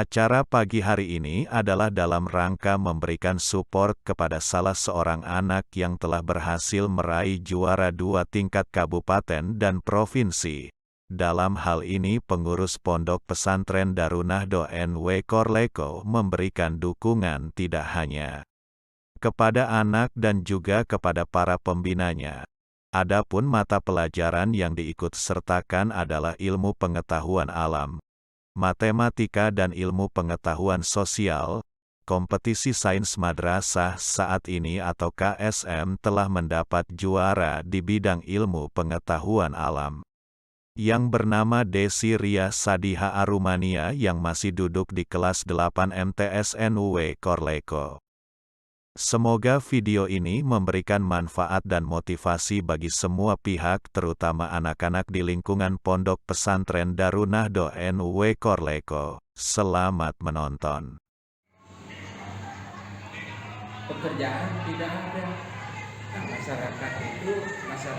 Acara pagi hari ini adalah dalam rangka memberikan support kepada salah seorang anak yang telah berhasil meraih juara 2 tingkat kabupaten dan provinsi. Dalam hal ini pengurus Pondok Pesantren Darun Nahdo NW Korleko memberikan dukungan tidak hanya kepada anak dan juga kepada para pembinanya. Adapun mata pelajaran yang diikut-sertakan adalah ilmu pengetahuan alam, matematika dan ilmu pengetahuan sosial. Kompetisi sains madrasah saat ini atau KSM telah mendapat juara di bidang ilmu pengetahuan alam, yang bernama Desi Ria Sadiha Arumania yang masih duduk di kelas 8 MTS NW Korleko. Semoga video ini memberikan manfaat dan motivasi bagi semua pihak, terutama anak-anak di lingkungan Pondok Pesantren Darun Nahdo NW Korleko. Selamat menonton. Pekerjaan tidak ada. Nah,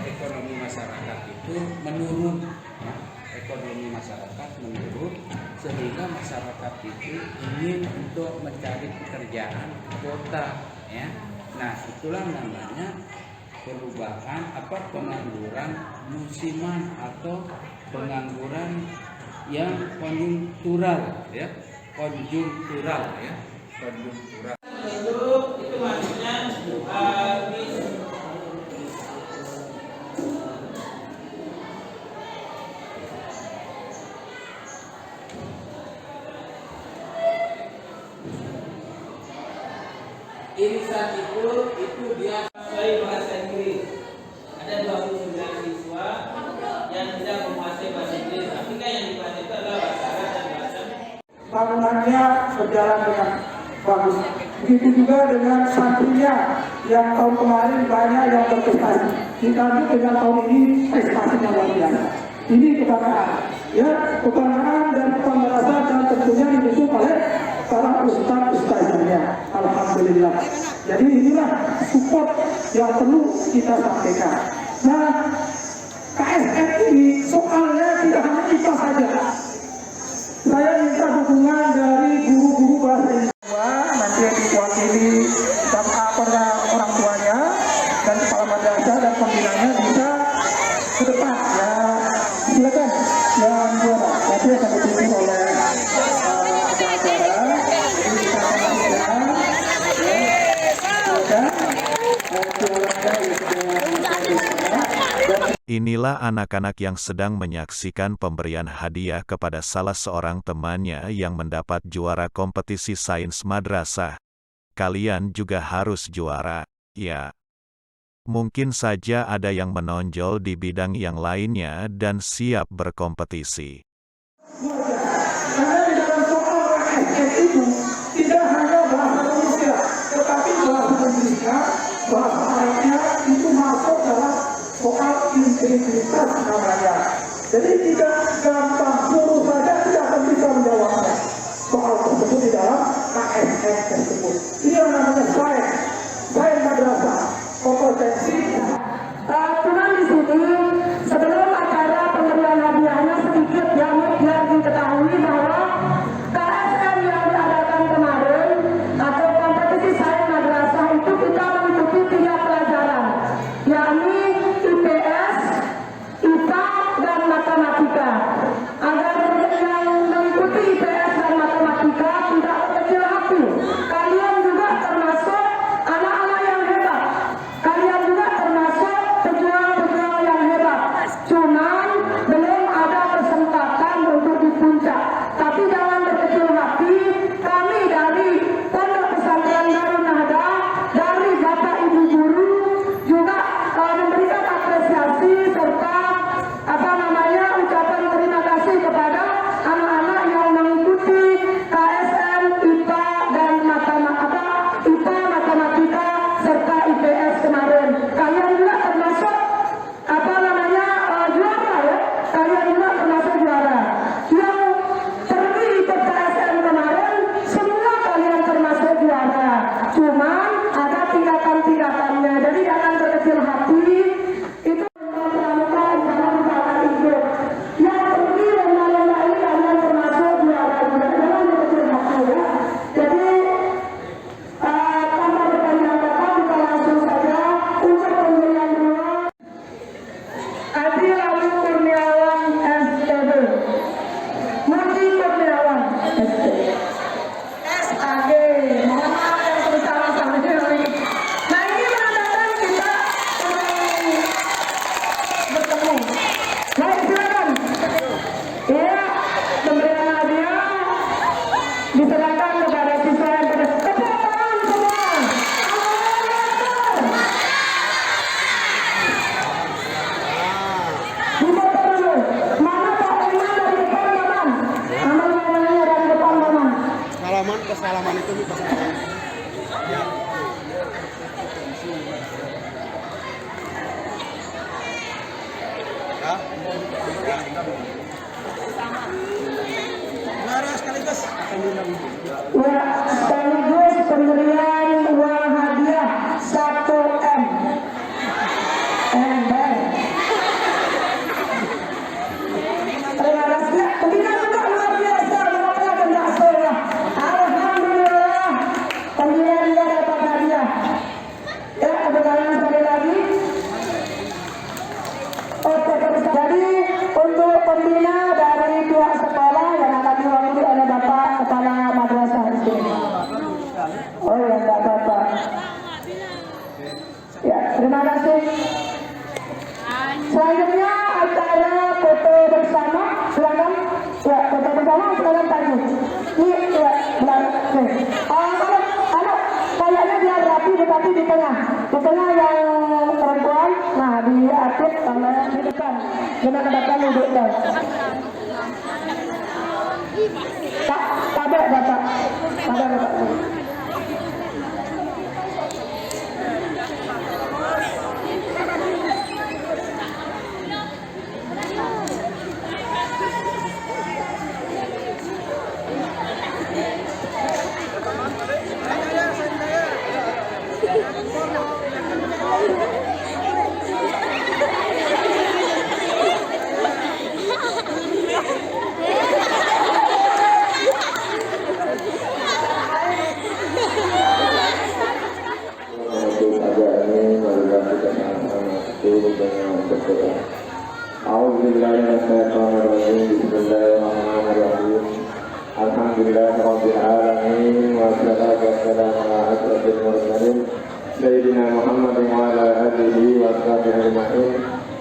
ekonomi masyarakat itu menurun. Ya. Ekonomi masyarakat menurun sehingga masyarakat itu ingin untuk mencari pekerjaan kota. Ya. Nah, itulah namanya perubahan pengangguran musiman atau pengangguran yang konjungtural, ya. Konjungtural. Itu maksudnya habis. Irisan itu dia sesuai bahasa Inggris. Ada 29 siswa yang tidak menguasai bahasa Inggris, tapi kan yang dipelajari itu adalah bahasa Arab dan bahasa. Bangunannya berjalan dengan bagus. Begitu juga dengan santrinya yang tahun kemarin banyak yang berprestasi. Ditambah dengan tahun ini prestasinya luar biasa. Ini kebanggaan, ya, kebanggaan dan pembelajaran dan tentunya didukung oleh para ustaz-ustaznya. Alhamdulillah. Jadi inilah support yang perlu kita sampaikan. Nah, KSM ini soalnya tidak hanya kita saja. Saya minta dukungan dari guru-guru bahasa Indonesia, nanti yang diwakili kepada orang tuanya dan kepala madrasah dan pembinanya bisa ke depan. Ya, silakan yang juara. Nanti akan dipimpin oleh pengacara. Jadi kita akan silakan. Inilah anak-anak yang sedang menyaksikan pemberian hadiah kepada salah seorang temannya yang mendapat juara kompetisi sains madrasah. Kalian juga harus juara, ya. Mungkin saja ada yang menonjol di bidang yang lainnya dan siap berkompetisi. Karena di dalam soal KSM itu tidak hanya bahasa Indonesia, tetapi bahasa Inggrisnya, bahasa Arabnya itu masuk dalam soal integritas namanya. Jadi tidak gampang, guru saja tidak akan bisa menjawabnya. Soal tersebut di dalam KSM tersebut. Ini yang namanya sains madrasah, kompetensi. Cuman di sini sebelum acara pemberian hadiahnya sedikit yang biar diketahui bahwa KSM yang diadakan kemarin atau kompetisi sains madrasah itu kita mengikuti 3 pelajaran, yakni IPS, IPA, dan matematika. Agar yang mengikuti IPS dan matematika tidak kecil hati, kalian juga termasuk anak-anak yang hebat. Kalian juga termasuk pejuang-pejuang yang hebat. Cuman belum ada kesempatan untuk di puncak. Tapi jangan berkecil hati. Kami dari Pondok Pesantren Darun Nahdo, dari Bapak Ibu Guru juga memberikan apresiasi serta ucapan terima kasih kepada anak-anak yang mengikuti KSM IPA dan IPA, matematika serta IPS kemarin. Kalian juga termasuk juara, ya. Kalian juga termasuk juara. Yang pergi ikut KSM kemarin semua kalian termasuk juara. Cuman ada tingkatan-tingkatannya. Jadi jangan berkecil hati. Itu yang pergi lomba-lomba ini kalian termasuk juara juga. Jangan berkecil hati. Terima kasih. Selanjutnya acara foto bersama, silakan. Ya, foto bersama silakan tadi. Ini ya, benar. Kayaknya dia rapi tetapi di tengah yang perempuan. Nah, di atas sama di depan. Benar depan dudukkan. Ada bapak. Alhamdulillahirrahmanirrahim. Wassalatu wassalamu ala asyrafil mursalin Sayyidina Muhammadin wa ala alihi wa sahbihi ajma'in.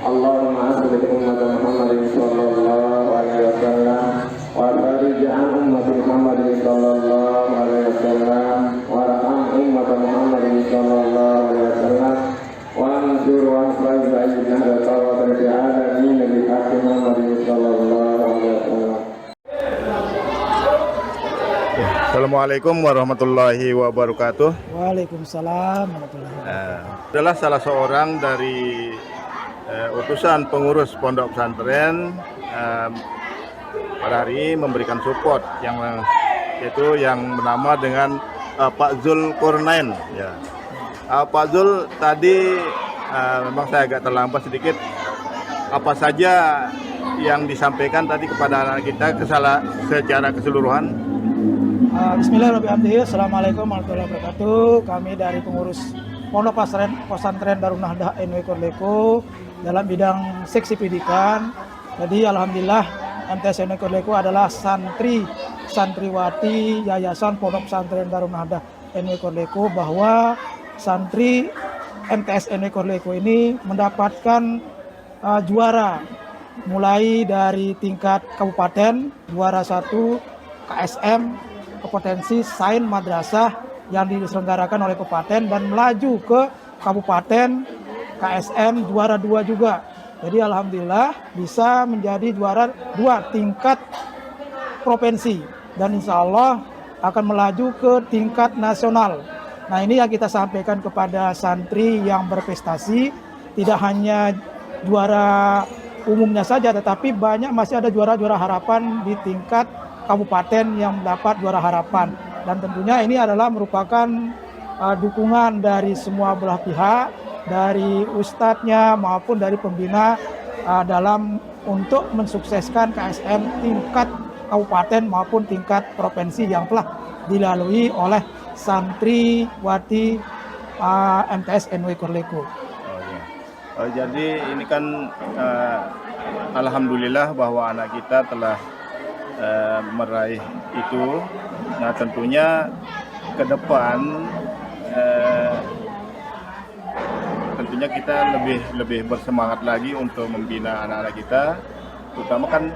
Allahumma aslih ummat Muhammadin sallallahu alaihi wasallam wa farij an ummati Muhammadin sallallahu alaihi wasallam wa raham ummat Muhammadin sallallahu alaihi wasallam wa ansur wa asbah sayyidina rasulullah alamin bi haqqi Muhammadin sallallahu alaihi wasallam. Assalamualaikum warahmatullahi wabarakatuh. Waalaikumsalam warahmatullahi wabarakatuh. Adalah salah seorang dari utusan pengurus pondok pesantren pada hari memberikan support yang yaitu yang bernama dengan Pak Zulkarnain. Ya. Pak Zul tadi memang saya agak terlambat sedikit. Apa saja yang disampaikan tadi kepada anak kita secara keseluruhan? Bismillahirrahmanirrahim. Assalamualaikum warahmatullahi wabarakatuh. Kami dari pengurus Pondok Pesantren Darun Nahdah NW Korleko dalam bidang seksi pendidikan. Jadi alhamdulillah MTS NW Korleko adalah santriwati Yayasan Pondok Pesantren Darun Nahdah NW Korleko, bahwa santri MTS NW Korleko ini mendapatkan juara mulai dari tingkat kabupaten, juara 1 KSM kompetensi sains madrasah yang diselenggarakan oleh kabupaten, dan melaju ke kabupaten KSM juara 2 juga. Jadi alhamdulillah bisa menjadi juara 2 tingkat provinsi, dan insya Allah akan melaju ke tingkat nasional. Nah, ini yang kita sampaikan kepada santri yang berprestasi, tidak hanya juara umumnya saja, tetapi masih ada juara-juara harapan di tingkat kabupaten yang mendapat juara harapan. Dan tentunya ini adalah merupakan dukungan dari semua belah pihak, dari ustadznya maupun dari pembina dalam untuk mensukseskan KSM tingkat kabupaten maupun tingkat provinsi yang telah dilalui oleh santriwati MTS NW Korleko. Jadi ini kan alhamdulillah bahwa anak kita telah meraih itu. Nah, tentunya ke depan tentunya kita lebih bersemangat lagi untuk membina anak-anak kita, terutama kan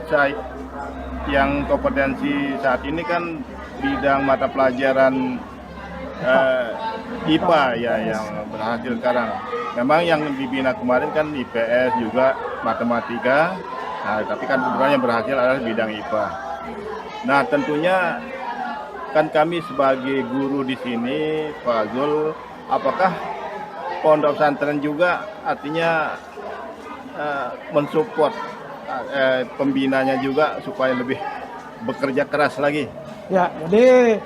yang kompetensi saat ini kan bidang mata pelajaran IPA ya yang berhasil sekarang. Memang yang dibina kemarin kan IPS juga matematika. Nah, tapi kan sebenarnya yang berhasil adalah bidang IPA. Nah, tentunya kan kami sebagai guru di sini, Pak Zul, apakah pondok pesantren juga artinya mensupport pembinanya juga supaya lebih bekerja keras lagi? Ya, jadi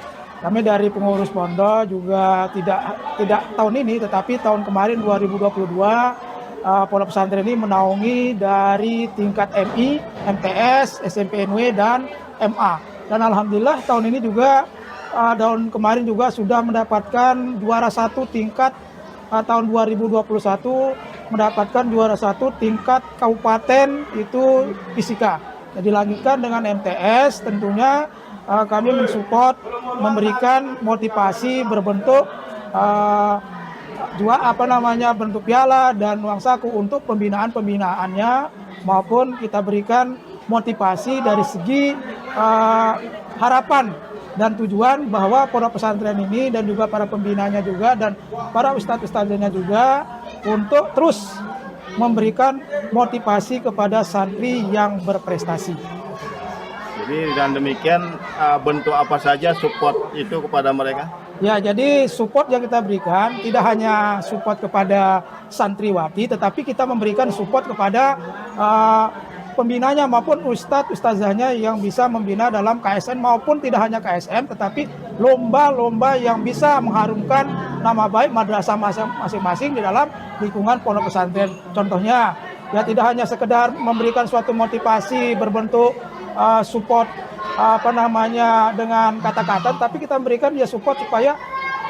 kami dari pengurus pondok juga tidak tahun ini, tetapi tahun kemarin 2022 pondok pesantren ini menaungi dari tingkat MI, MTS, SMP NW dan MA. Dan alhamdulillah tahun ini juga tahun kemarin juga sudah mendapatkan juara 1 tingkat tahun 2021 mendapatkan juara 1 tingkat kabupaten itu fisika. Jadi dilanjutkan dengan MTS, tentunya kami mensupport, memberikan motivasi berbentuk bentuk piala dan uang saku untuk pembinaannya, maupun kita berikan motivasi dari segi harapan dan tujuan bahwa pondok pesantren ini dan juga para pembinanya juga dan para ustadz-ustadznya juga untuk terus memberikan motivasi kepada santri yang berprestasi. Jadi dan demikian bentuk apa saja support itu kepada mereka? Ya, jadi support yang kita berikan tidak hanya support kepada santriwati, tetapi kita memberikan support kepada pembinanya maupun ustadz-ustazahnya yang bisa membina dalam KSN maupun tidak hanya KSN, tetapi lomba-lomba yang bisa mengharumkan nama baik madrasah masing-masing di dalam lingkungan pondok pesantren. Contohnya, ya tidak hanya sekedar memberikan suatu motivasi berbentuk support dengan kata-kata, tapi kita memberikan ya support supaya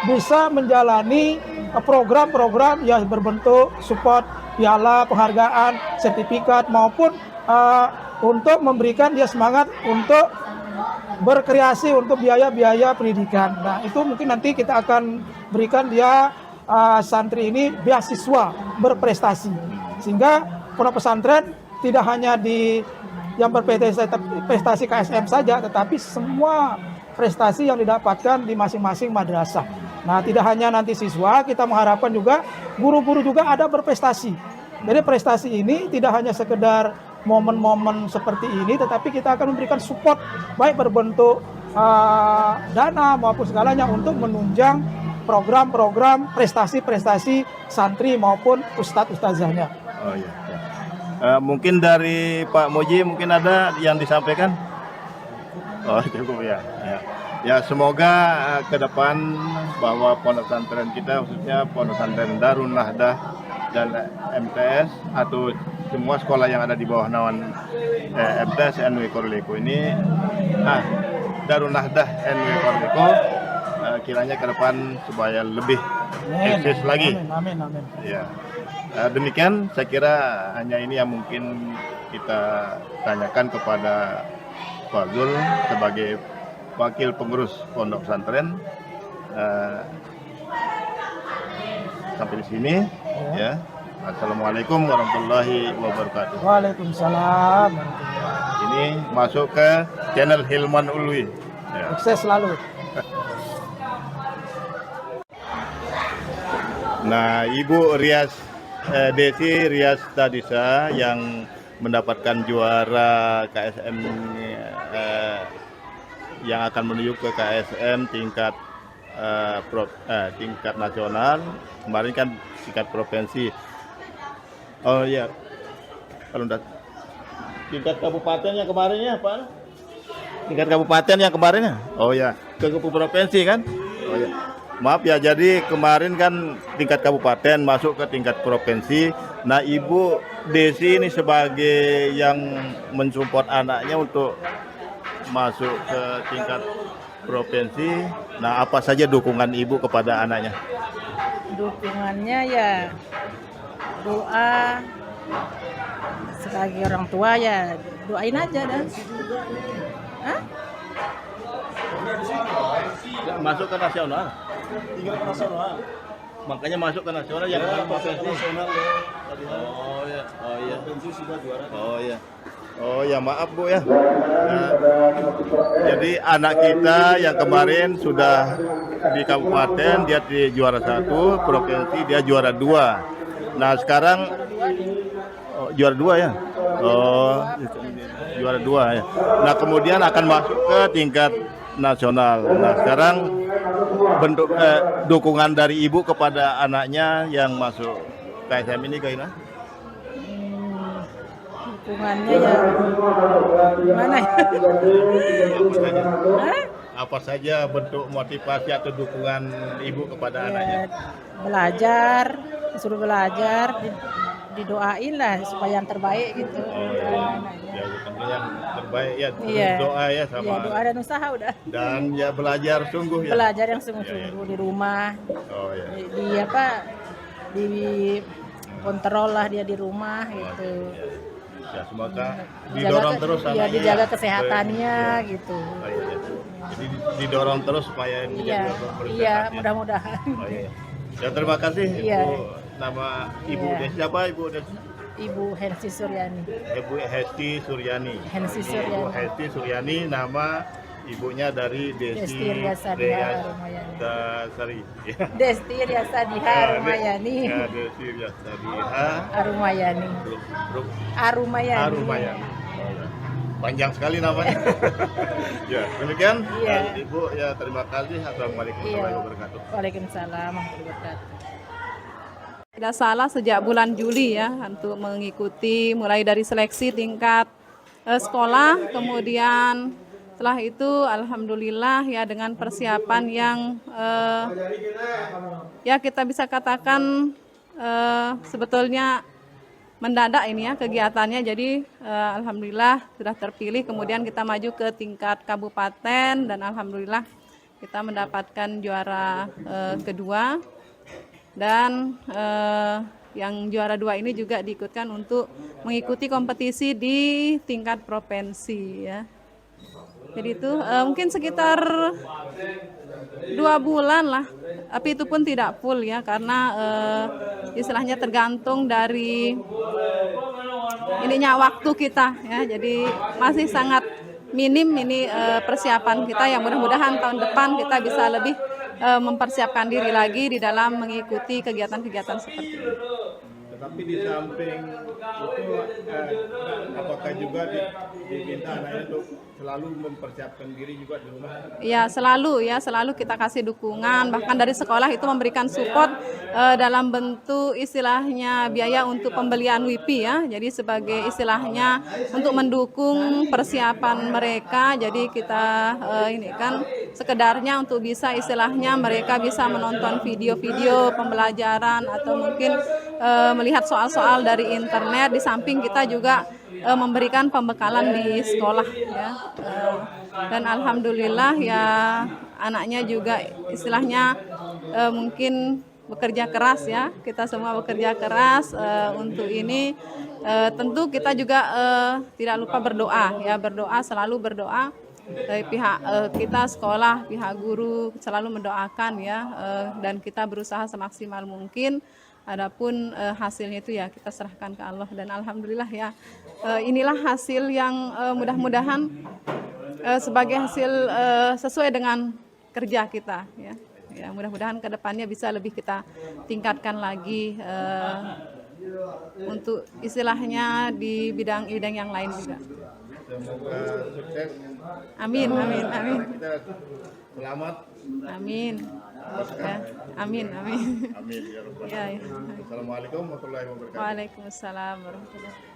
bisa menjalani program-program yang berbentuk support piala, penghargaan, sertifikat maupun untuk memberikan dia semangat untuk berkreasi untuk biaya-biaya pendidikan. Nah, itu mungkin nanti kita akan berikan dia santri ini beasiswa berprestasi, sehingga pondok pesantren tidak hanya yang berprestasi KSM saja, tetapi semua prestasi yang didapatkan di masing-masing madrasah. Nah, tidak hanya nanti siswa, kita mengharapkan juga guru-guru juga ada berprestasi. Jadi prestasi ini tidak hanya sekedar momen-momen seperti ini, tetapi kita akan memberikan support baik berbentuk dana maupun segalanya untuk menunjang program-program prestasi-prestasi santri maupun ustadz-ustazahnya. Oh iya. Mungkin dari Pak Moji mungkin ada yang disampaikan? Oh cukup ya. Ya semoga ke depan bahwa pondok pesantren kita khususnya pondok pesantren Darun Nahdah dan MTS atau semua sekolah yang ada di bawah naungan MTS NW Korleko ini Darun Nahdah NW Korleko kiranya ke depan supaya lebih eksis lagi. Amin. Ya. Demikian saya kira hanya ini yang mungkin kita tanyakan kepada Pak Zul sebagai wakil pengurus pondok pesantren. Sampai di sini ya. Assalamualaikum warahmatullahi wabarakatuh. Waalaikumsalam. Ini masuk ke channel Hilman Ulwi. Ya. Sukses selalu. Nah, Ibu Desi Rias Tadisa yang mendapatkan juara KSM yang akan menuju ke KSM tingkat tingkat nasional. Kemarin kan tingkat provinsi. Oh iya, kalau tingkat kabupaten yang kemarinnya apa? Tingkat kabupaten yang kemarinnya? Oh ya, ke provinsi kan? Oh ya. Maaf ya, jadi kemarin kan tingkat kabupaten masuk ke tingkat provinsi. Nah, Ibu Desi ini sebagai yang mensupport anaknya untuk masuk ke tingkat provinsi. Nah, apa saja dukungan Ibu kepada anaknya? Dukungannya ya doa, sebagai orang tua ya doain aja dah. Masuk ke nasional. Tinggal ke nasional. Makanya masuk ke nasional yang provinsi. Oh ya. Provinsi sudah juara. Oh ya, maaf Bu ya. Jadi anak kita yang kemarin sudah di kabupaten dia di juara 1, provinsi dia juara 2. Nah sekarang juara 2 ya. Juara 2 ya. Nah kemudian akan masuk ke tingkat nasional. Nah sekarang bentuk dukungan dari Ibu kepada anaknya yang masuk KSM ini gimana? Dukungannya ya gimana ya? Apa saja bentuk motivasi atau dukungan Ibu kepada anaknya? Belajar, disuruh belajar, didoain lah supaya yang terbaik gitu. Ya, yang terbaik ya, Iya. Doa ya sama. Ya, doa dan usaha udah. Dan ya belajar sungguh ya. Belajar yang sungguh-sungguh di rumah. Oh ya. Di kontrol lah dia di rumah gitu. Ya semoga didorong terus ya, dijaga kesehatannya gitu. Oh, iya. Jadi didorong terus supaya menjadi Iya, bersehat ya. mudah-mudahan. Oh, iya. Ya, terima kasih Iya. Ibu. Nama Ibu Iya. Desi siapa Ibu Desi? Ibu Hensi Suryani. Ibu Hesti Suryani. Hensi Ini Ibu Suryani. Hesti Suryani, nama ibunya dari Desi Desti Riasadiha Rumayani. Sari. Desti Riasadiha Rumayani. Ya, Desi Riasadiha Arumayani. Arumayani. Arumayani. Panjang sekali namanya. Ya, demikian Iya. Ibu, ya terima kasih. Assalamualaikum warahmatullahi wabarakatuh. Waalaikumsalam warahmatullahi wabarakatuh. Tidak salah sejak bulan Juli ya untuk mengikuti mulai dari seleksi tingkat sekolah, kemudian setelah itu alhamdulillah ya dengan persiapan yang ya kita bisa katakan sebetulnya mendadak ini ya kegiatannya. Jadi alhamdulillah sudah terpilih, kemudian kita maju ke tingkat kabupaten dan alhamdulillah kita mendapatkan juara kedua. Dan yang juara 2 ini juga diikutkan untuk mengikuti kompetisi di tingkat provinsi ya. Jadi itu mungkin sekitar 2 bulan lah, tapi itu pun tidak full ya karena istilahnya tergantung dari ininya waktu kita ya. Jadi masih sangat minim ini persiapan kita, yang mudah-mudahan tahun depan kita bisa lebih mempersiapkan diri lagi di dalam mengikuti kegiatan-kegiatan seperti ini. Tetapi di samping itu, apakah juga diminta anaknya untuk selalu mempersiapkan diri juga di rumah? Ya selalu kita kasih dukungan, bahkan dari sekolah itu memberikan support dalam bentuk istilahnya biaya untuk pembelian WiFi ya. Jadi sebagai istilahnya untuk mendukung persiapan mereka, jadi kita ini kan sekedarnya untuk bisa istilahnya mereka bisa menonton video-video pembelajaran atau mungkin melihat soal-soal dari internet. Di samping kita juga memberikan pembekalan di sekolah ya. Dan alhamdulillah ya anaknya juga istilahnya mungkin bekerja keras ya. Kita semua bekerja keras untuk ini. Tentu kita juga tidak lupa berdoa ya, selalu berdoa. Dari pihak kita sekolah, pihak guru selalu mendoakan ya, dan kita berusaha semaksimal mungkin. Adapun hasilnya itu ya kita serahkan ke Allah, dan alhamdulillah ya inilah hasil yang mudah-mudahan sebagai hasil sesuai dengan kerja kita ya. Ya mudah-mudahan kedepannya bisa lebih kita tingkatkan lagi untuk istilahnya di bidang-bidang yang lain juga. Semoga sukses. Amin. Kita selamat. Amin. Ya, amin. Amin ya Rabbal Ya, ya. Alamin. Assalamualaikum warahmatullahi wabarakatuh. Waalaikumsalam warahmatullahi wabarakatuh.